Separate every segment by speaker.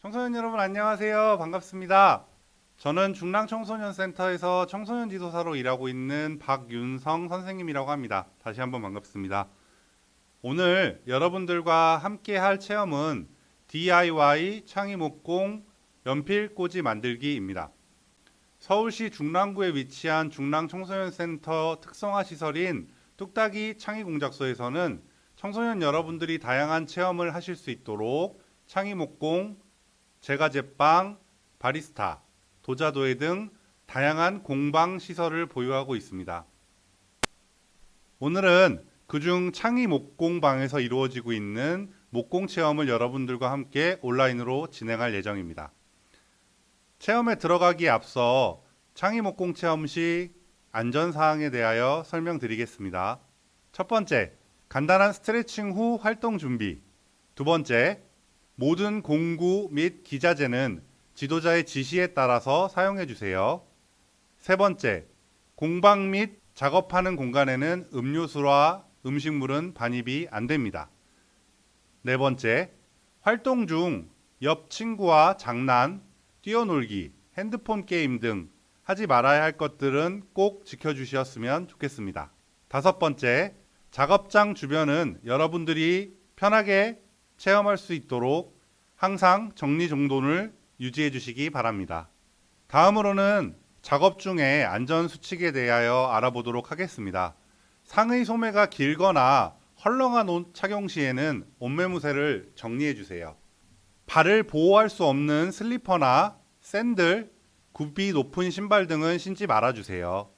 Speaker 1: 청소년 여러분 안녕하세요. 반갑습니다. 저는 중랑청소년센터에서 청소년 지도사로 일하고 있는 박윤성 선생님이라고 합니다. 다시 한번 반갑습니다. 오늘 여러분들과 함께 할 체험은 DIY 창의목공 연필꽂이 만들기입니다. 서울시 중랑구에 위치한 중랑청소년센터 특성화 시설인 뚝딱이 창의공작소에서는 청소년 여러분들이 다양한 체험을 하실 수 있도록 창의목공, 제과제빵, 바리스타, 도자도예 등 다양한 공방 시설을 보유하고 있습니다. 오늘은 그중 창의목공방에서 이루어지고 있는 목공 체험을 여러분들과 함께 온라인으로 진행할 예정입니다. 체험에 들어가기에 앞서 창의목공 체험 시 안전사항에 대하여 설명드리겠습니다. 첫 번째, 간단한 스트레칭 후 활동 준비. 두 번째, 모든 공구 및 기자재는 지도자의 지시에 따라서 사용해 주세요. 세 번째, 공방 및 작업하는 공간에는 음료수와 음식물은 반입이 안 됩니다. 네 번째, 활동 중 옆 친구와 장난, 뛰어놀기, 핸드폰 게임 등 하지 말아야 할 것들은 꼭 지켜주셨으면 좋겠습니다. 다섯 번째, 작업장 주변은 여러분들이 편하게 체험할 수 있도록 항상 정리정돈을 유지해 주시기 바랍니다. 다음으로는 작업 중에 안전수칙에 대하여 알아보도록 하겠습니다. 상의 소매가 길거나 헐렁한 옷 착용 시에는 옷매무새를 정리해 주세요. 발을 보호할 수 없는 슬리퍼나 샌들, 굽이 높은 신발 등은 신지 말아주세요.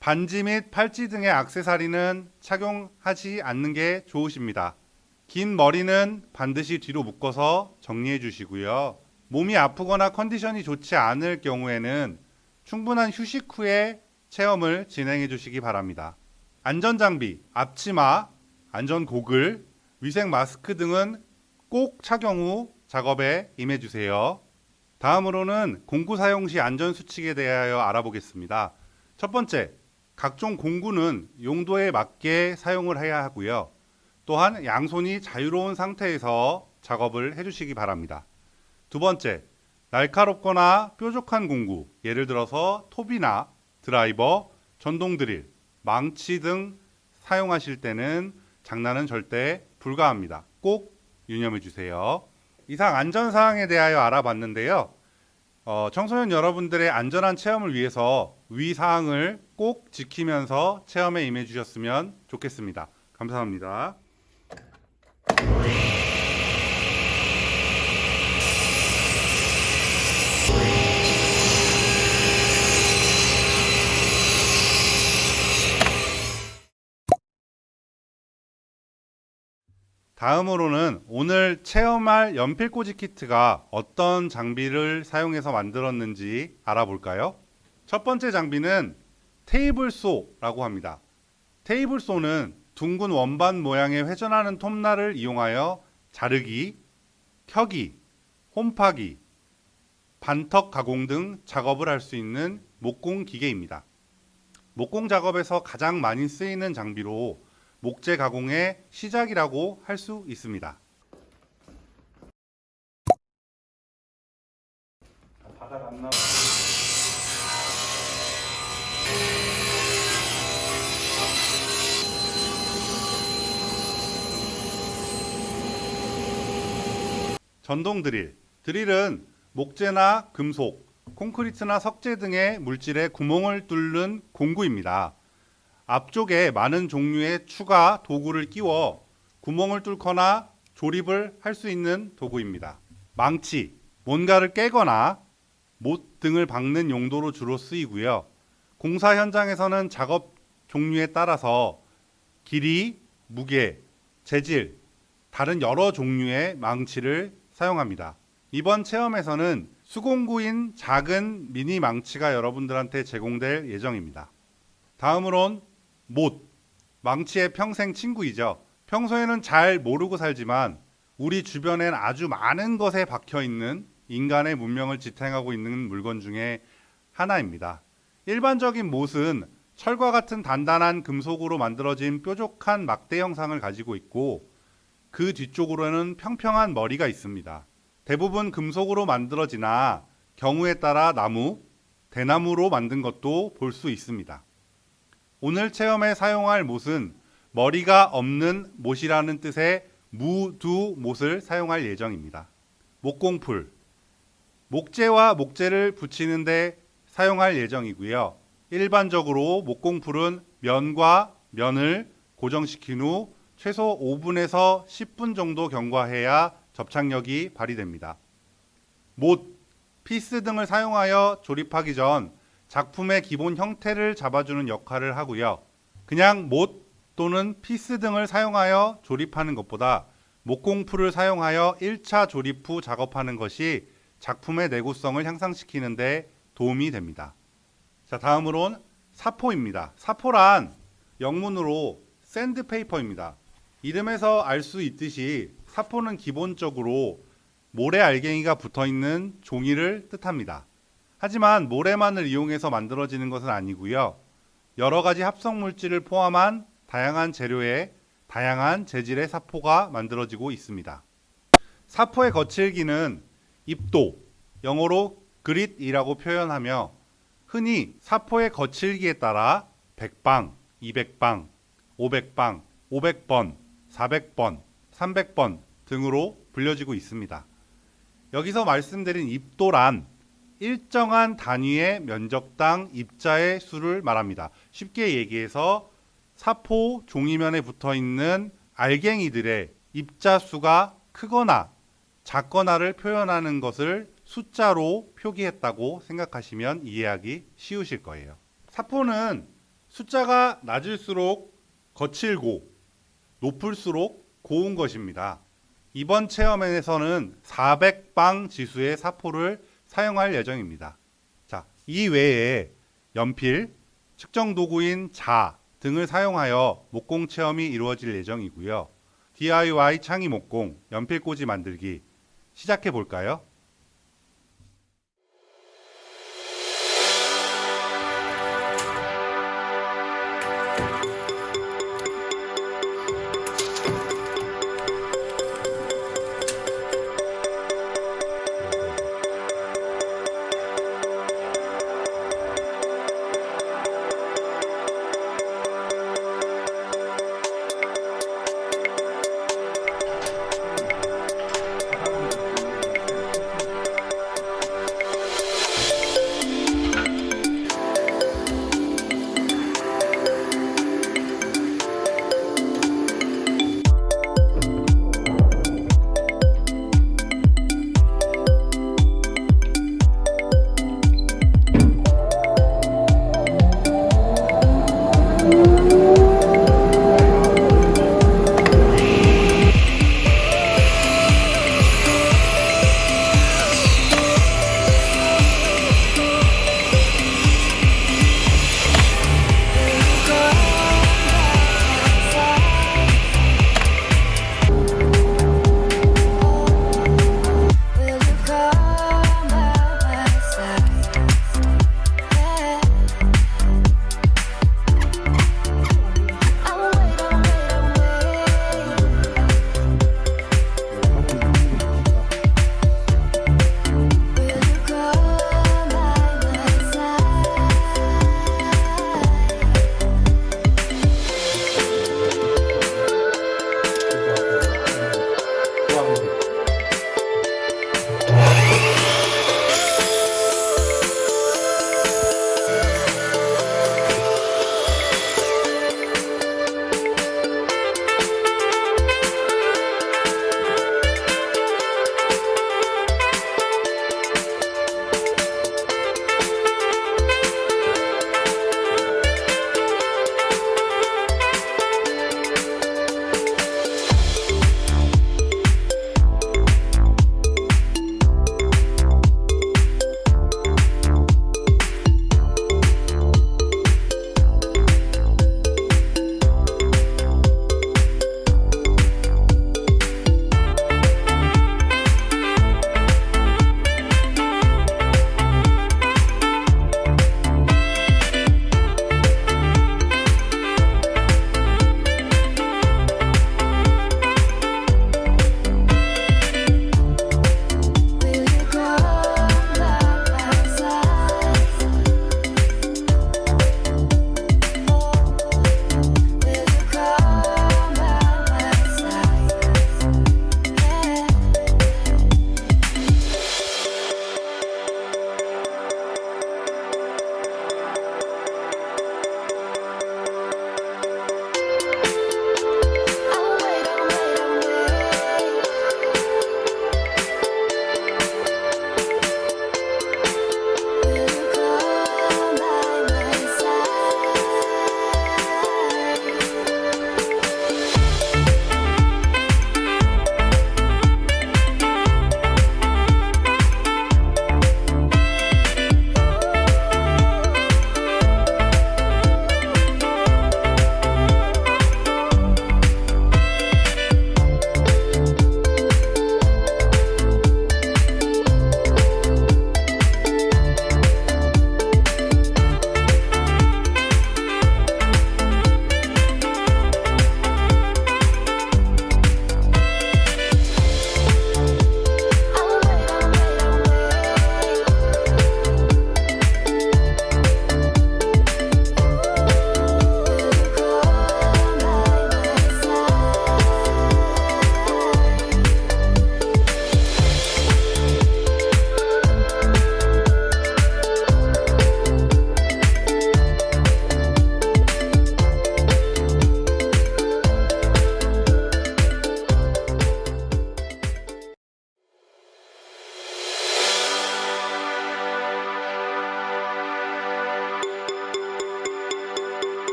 Speaker 1: 반지 및 팔찌 등의 액세서리는 착용하지 않는 게 좋으십니다. 긴 머리는 반드시 뒤로 묶어서 정리해 주시고요. 몸이 아프거나 컨디션이 좋지 않을 경우에는 충분한 휴식 후에 체험을 진행해 주시기 바랍니다. 안전장비, 앞치마, 안전고글, 위생 마스크 등은 꼭 착용 후 작업에 임해 주세요. 다음으로는 공구 사용 시 안전수칙에 대하여 알아보겠습니다. 첫 번째, 각종 공구는 용도에 맞게 사용을 해야 하고요. 또한 양손이 자유로운 상태에서 작업을 해주시기 바랍니다. 두 번째, 날카롭거나 뾰족한 공구, 예를 들어서 톱이나 드라이버, 전동 드릴, 망치 등 사용하실 때는 장난은 절대 불가합니다. 꼭 유념해 주세요. 이상 안전사항에 대하여 알아봤는데요. 청소년 여러분들의 안전한 체험을 위해서 위 사항을 꼭 지키면서 체험에 임해 주셨으면 좋겠습니다. 감사합니다. 다음으로는 오늘 체험할 연필꽂이 키트가 어떤 장비를 사용해서 만들었는지 알아볼까요? 첫 번째 장비는 테이블소라고 합니다. 테이블소는 둥근 원반 모양의 회전하는 톱날을 이용하여 자르기, 켜기, 홈파기, 반턱 가공 등 작업을 할 수 있는 목공 기계입니다. 목공 작업에서 가장 많이 쓰이는 장비로 목재 가공의 시작이라고 할 수 있습니다. 바닥 안 나와. 전동 드릴. 드릴은 목재나 금속, 콘크리트나 석재 등의 물질에 구멍을 뚫는 공구입니다. 앞쪽에 많은 종류의 추가 도구를 끼워 구멍을 뚫거나 조립을 할 수 있는 도구입니다. 망치, 뭔가를 깨거나 못 등을 박는 용도로 주로 쓰이고요. 공사 현장에서는 작업 종류에 따라서 길이, 무게, 재질, 다른 여러 종류의 망치를 사용합니다. 이번 체험에서는 수공구인 작은 미니 망치가 여러분들한테 제공될 예정입니다. 다음으론 못, 망치의 평생 친구이죠. 평소에는 잘 모르고 살지만 우리 주변엔 아주 많은 것에 박혀 있는 인간의 문명을 지탱하고 있는 물건 중에 하나입니다. 일반적인 못은 철과 같은 단단한 금속으로 만들어진 뾰족한 막대 형상을 가지고 있고 그 뒤쪽으로는 평평한 머리가 있습니다. 대부분 금속으로 만들어지나 경우에 따라 나무, 대나무로 만든 것도 볼 수 있습니다. 오늘 체험에 사용할 못은 머리가 없는 못이라는 뜻의 무두못을 사용할 예정입니다. 목공풀, 목재와 목재를 붙이는데 사용할 예정이고요. 일반적으로 목공풀은 면과 면을 고정시킨 후 최소 5분에서 10분 정도 경과해야 접착력이 발휘됩니다. 못, 피스 등을 사용하여 조립하기 전 작품의 기본 형태를 잡아주는 역할을 하고요. 그냥 못 또는 피스 등을 사용하여 조립하는 것보다 목공풀을 사용하여 1차 조립 후 작업하는 것이 작품의 내구성을 향상시키는 데 도움이 됩니다. 자, 다음으론 사포입니다. 사포란 영문으로 샌드페이퍼입니다. 이름에서 알 수 있듯이 사포는 기본적으로 모래 알갱이가 붙어있는 종이를 뜻합니다. 하지만 모래만을 이용해서 만들어지는 것은 아니고요. 여러 가지 합성 물질을 포함한 다양한 재료의 다양한 재질의 사포가 만들어지고 있습니다. 사포의 거칠기는 입도, 영어로 그릿이라고 표현하며 흔히 사포의 거칠기에 따라 100방, 200방, 500방, 500번, 400번, 300번 등으로 불려지고 있습니다. 여기서 말씀드린 입도란 일정한 단위의 면적당 입자의 수를 말합니다. 쉽게 얘기해서 사포 종이면에 붙어 있는 알갱이들의 입자 수가 크거나 작거나를 표현하는 것을 숫자로 표기했다고 생각하시면 이해하기 쉬우실 거예요. 사포는 숫자가 낮을수록 거칠고 높을수록 고운 것입니다. 이번 체험에서는 400방 지수의 사포를 사용할 예정입니다. 자, 이 외에 연필, 측정 도구인 자 등을 사용하여 목공 체험이 이루어질 예정이고요. DIY 창의 목공, 연필꽂이 만들기 시작해 볼까요?